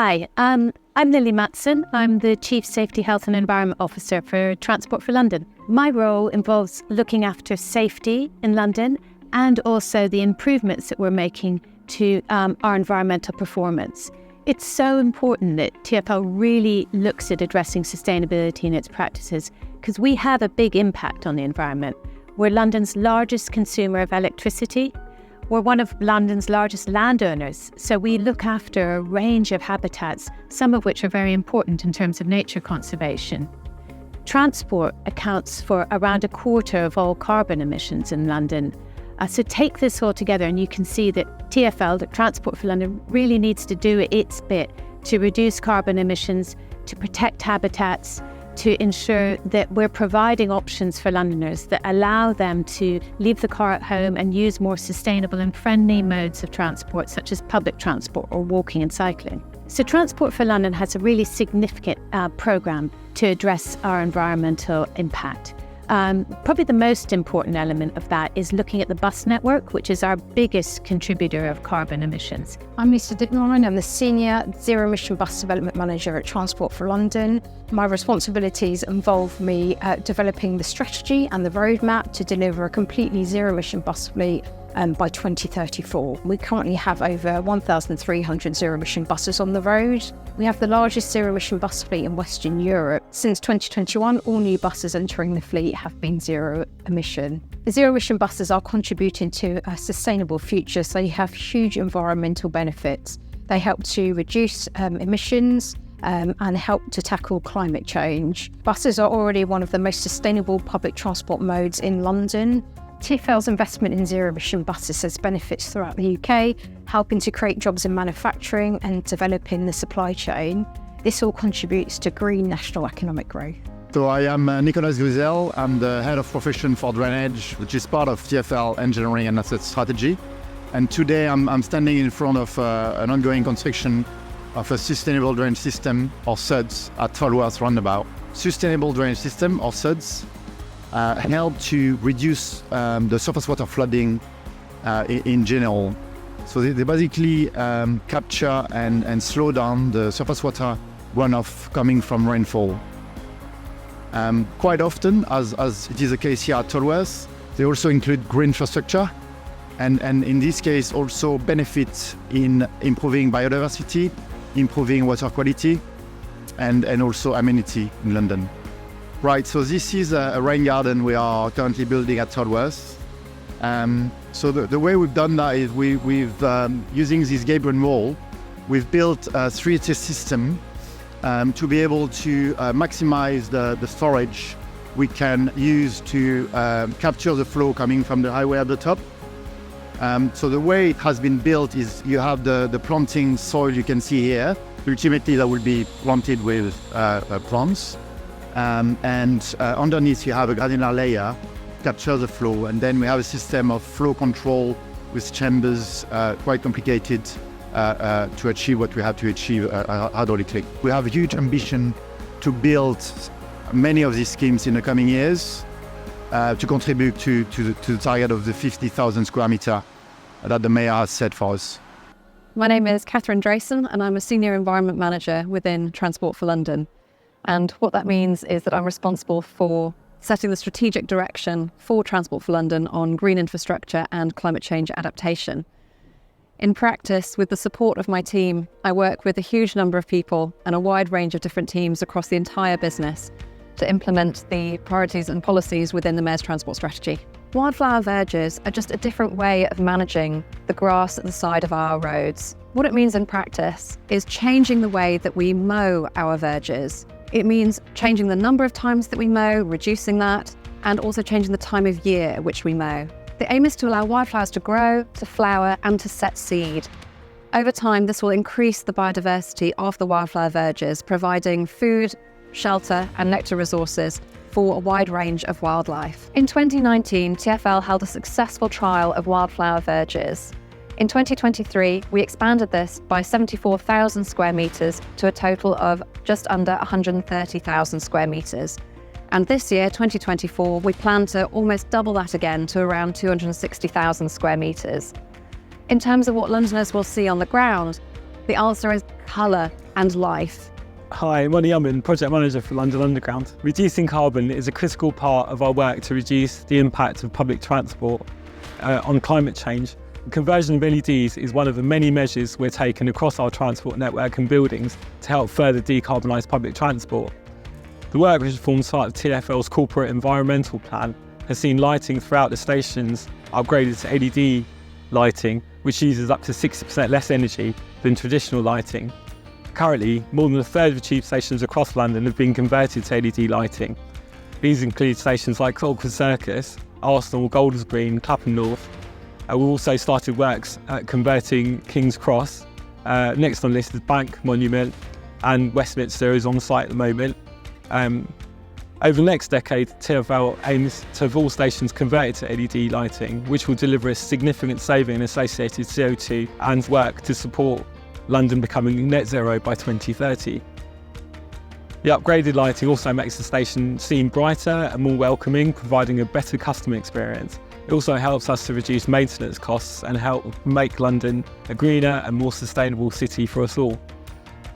Hi, I'm Lily Matson. I'm the Chief Safety, Health and Environment Officer for Transport for London. My role involves looking after safety in London and also the improvements that we're making to our environmental performance. It's so important that TfL really looks at addressing sustainability in its practices because we have a big impact on the environment. We're London's largest consumer of electricity. We're one of London's largest landowners, so we look after a range of habitats, some of which are very important in terms of nature conservation. Transport accounts for around a quarter of all carbon emissions in London. So take this all together and you can see that TfL, the Transport for London, really needs to do its bit to reduce carbon emissions, to protect habitats, to ensure that we're providing options for Londoners that allow them to leave the car at home and use more sustainable and friendly modes of transport, such as public transport or walking and cycling. So Transport for London has a really significant programme to address our environmental impact. Probably the most important element of that is looking at the bus network, which is our biggest contributor of carbon emissions. I'm Lisa Dicknine. I'm the Senior Zero Emission Bus Development Manager at Transport for London. My responsibilities involve me developing the strategy and the roadmap to deliver a completely zero emission bus fleet by 2034. We currently have over 1,300 zero emission buses on the road. We have the largest zero emission bus fleet in Western Europe. Since 2021, all new buses entering the fleet have been zero emission. The zero emission buses are contributing to a sustainable future, so they have huge environmental benefits. They help to reduce emissions and help to tackle climate change. Buses are already one of the most sustainable public transport modes in London. TfL's investment in zero-emission buses has benefits throughout the UK, helping to create jobs in manufacturing and developing the supply chain. This all contributes to green national economic growth. So I am Nicolas Gruzel. I'm the Head of Profession for Drainage, which is part of TfL Engineering and Asset Strategy. And today I'm standing in front of an ongoing construction of a Sustainable Drainage System, or SUDS, at Tolworth Roundabout. Sustainable Drainage System, or SUDS, help to reduce the surface water flooding in general. So they basically capture and slow down the surface water runoff coming from rainfall. Quite often, as it is the case here at Tolworth, they also include green infrastructure and in this case also benefit in improving biodiversity, improving water quality and also amenity in London. Right, so this is a rain garden we are currently building at Tolworth. So the way we've done that is we've using this Gabriel wall, we've built a 3-tier system to be able to maximize the storage we can use to capture the flow coming from the highway at the top. So the way it has been built is you have the planting soil you can see here. Ultimately that will be planted with plants. And underneath you have a granular layer, capture the flow, and then we have a system of flow control with chambers, quite complicated to achieve what we have to achieve hydraulically. We have a huge ambition to build many of these schemes in the coming years to contribute to the target of the 50,000 square metre that the Mayor has set for us. My name is Catherine Drayson and I'm a Senior Environment Manager within Transport for London. And what that means is that I'm responsible for setting the strategic direction for Transport for London on green infrastructure and climate change adaptation. In practice, with the support of my team, I work with a huge number of people and a wide range of different teams across the entire business to implement the priorities and policies within the Mayor's transport strategy. Wildflower verges are just a different way of managing the grass at the side of our roads. What it means in practice is changing the way that we mow our verges. It means changing the number of times that we mow, reducing that, and also changing the time of year at which we mow. The aim is to allow wildflowers to grow, to flower, and to set seed. Over time, this will increase the biodiversity of the wildflower verges, providing food, shelter, and nectar resources for a wide range of wildlife. In 2019, TfL held a successful trial of wildflower verges. In 2023, we expanded this by 74,000 square metres to a total of just under 130,000 square metres. And this year, 2024, we plan to almost double that again to around 260,000 square metres. In terms of what Londoners will see on the ground, The answer is colour and life. Hi, I'm Ronnie Ummon, Project Manager for London Underground. Reducing carbon is a critical part of our work to reduce the impact of public transport on climate change. The conversion of LEDs is one of the many measures we're taking across our transport network and buildings to help further decarbonise public transport. The work, which forms part of TfL's corporate environmental plan, has seen lighting throughout the stations upgraded to LED lighting, which uses up to 60% less energy than traditional lighting. Currently, more than a third of tube stations across London have been converted to LED lighting. These include stations like Oxford Circus, Arsenal, Golders Green, Clapham North. We've also started works at converting King's Cross. Next on the list is Bank Monument, and Westminster is on site at the moment. Over the next decade, TfL aims to have all stations converted to LED lighting, which will deliver a significant saving in associated CO2 and work to support London becoming net zero by 2030. The upgraded lighting also makes the station seem brighter and more welcoming, providing a better customer experience. It also helps us to reduce maintenance costs and help make London a greener and more sustainable city for us all.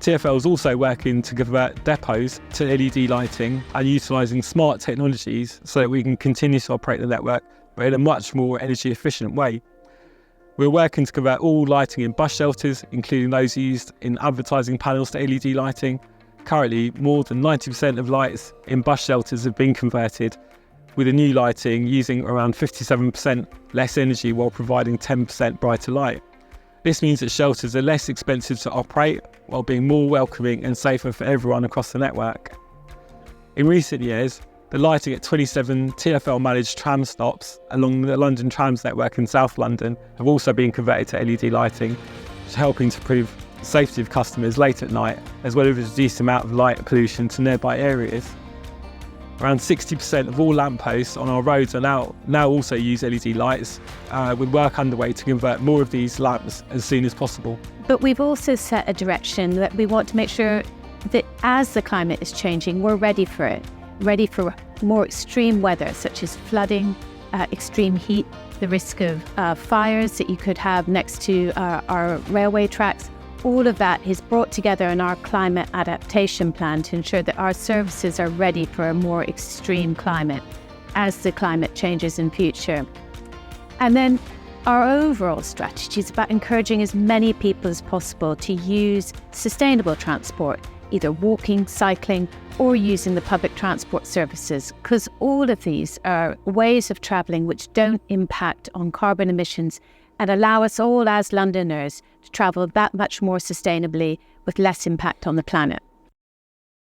TfL is also working to convert depots to LED lighting and utilising smart technologies so that we can continue to operate the network, but in a much more energy efficient way. We're working to convert all lighting in bus shelters, including those used in advertising panels, to LED lighting. Currently, more than 90% of lights in bus shelters have been converted, with the new lighting using around 57% less energy while providing 10% brighter light. This means that shelters are less expensive to operate while being more welcoming and safer for everyone across the network. In recent years, the lighting at 27 TfL-managed tram stops along the London Trams network in South London have also been converted to LED lighting, which is helping to improve the safety of customers late at night, as well as reduce the amount of light pollution to nearby areas. Around 60% of all lampposts on our roads are now also use LED lights, with work underway to convert more of these lamps as soon as possible. But we've also set a direction that we want to make sure that as the climate is changing, we're ready for it. Ready for more extreme weather, such as flooding, extreme heat, the risk of fires that you could have next to our railway tracks. All of that is brought together in our climate adaptation plan to ensure that our services are ready for a more extreme climate as the climate changes in future. And then our overall strategy is about encouraging as many people as possible to use sustainable transport, either walking, cycling, or using the public transport services, because all of these are ways of travelling which don't impact on carbon emissions and allow us all as Londoners to travel that much more sustainably with less impact on the planet.